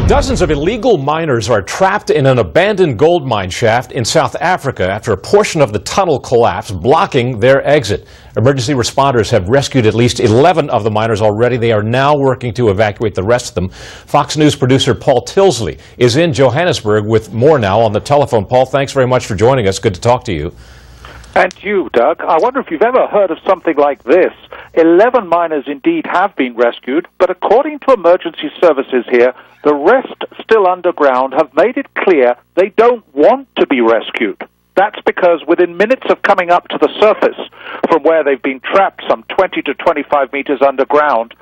Dozens of illegal miners are trapped in an abandoned gold mine shaft in South Africa after a portion of the tunnel collapsed, blocking their exit. Emergency responders have rescued at least 11 of the miners already. They are now working to evacuate the rest of them. Fox News producer Paul Tilsley is in Johannesburg with more now on the telephone. Paul, thanks very much for joining us. Good to talk to you. And you, Doug. I wonder if you've ever heard of something like this. 11 miners indeed have been rescued, but according to emergency services here, the rest still underground have made it clear they don't want to be rescued. That's because within minutes of coming up to the surface from where they've been trapped some 20 to 25 meters underground,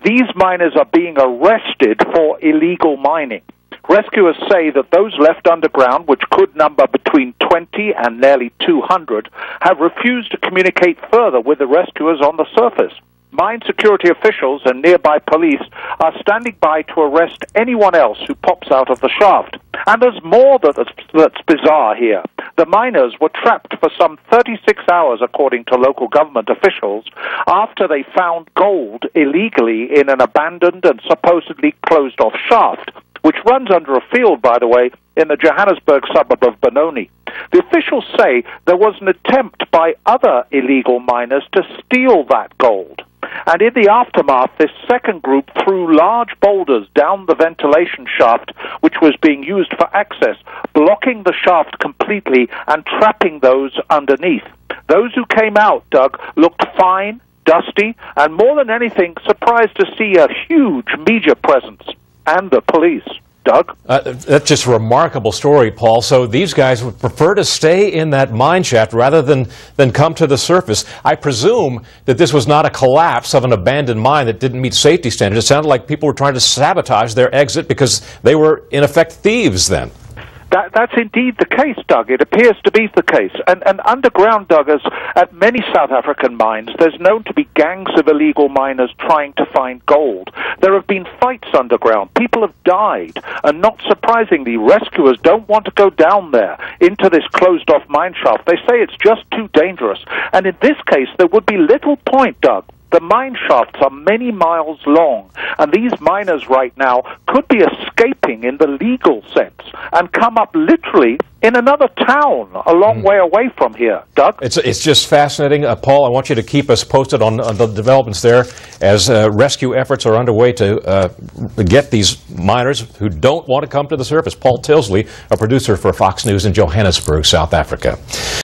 these miners are being arrested for illegal mining. Rescuers say that those left underground, which could number between 20 and nearly 200, have refused to communicate further with the rescuers on the surface. Mine security officials and nearby police are standing by to arrest anyone else who pops out of the shaft. And there's more that's bizarre here. The miners were trapped for some 36 hours, according to local government officials, after they found gold illegally in an abandoned and supposedly closed-off shaft, which runs under a field, by the way, in the Johannesburg suburb of Benoni. The officials say there was an attempt by other illegal miners to steal that gold. And in the aftermath, this second group threw large boulders down the ventilation shaft, which was being used for access, blocking the shaft completely and trapping those underneath. Those who came out, Doug, looked fine, dusty, and more than anything, surprised to see a huge media presence and the police. Doug? That's just a remarkable story, Paul. So these guys would prefer to stay in that mine shaft rather than come to the surface. I presume that this was not a collapse of an abandoned mine that didn't meet safety standards. It sounded like people were trying to sabotage their exit because they were, in effect, thieves then. That's indeed the case, Doug. It appears to be the case. And underground, Doug, as at many South African mines, there's known to be gangs of illegal miners trying to find gold. There have been fights underground. People have died. And not surprisingly, rescuers don't want to go down there into this closed-off mine shaft. They say it's just too dangerous. And in this case, there would be little point, Doug. The mine shafts are many miles long, and these miners right now could be escaping in the legal sense and come up literally in another town a long way away from here. Doug? It's just fascinating. Paul, I want you to keep us posted on the developments there as rescue efforts are underway to get these miners who don't want to come to the surface. Paul Tilsley, a producer for Fox News in Johannesburg, South Africa.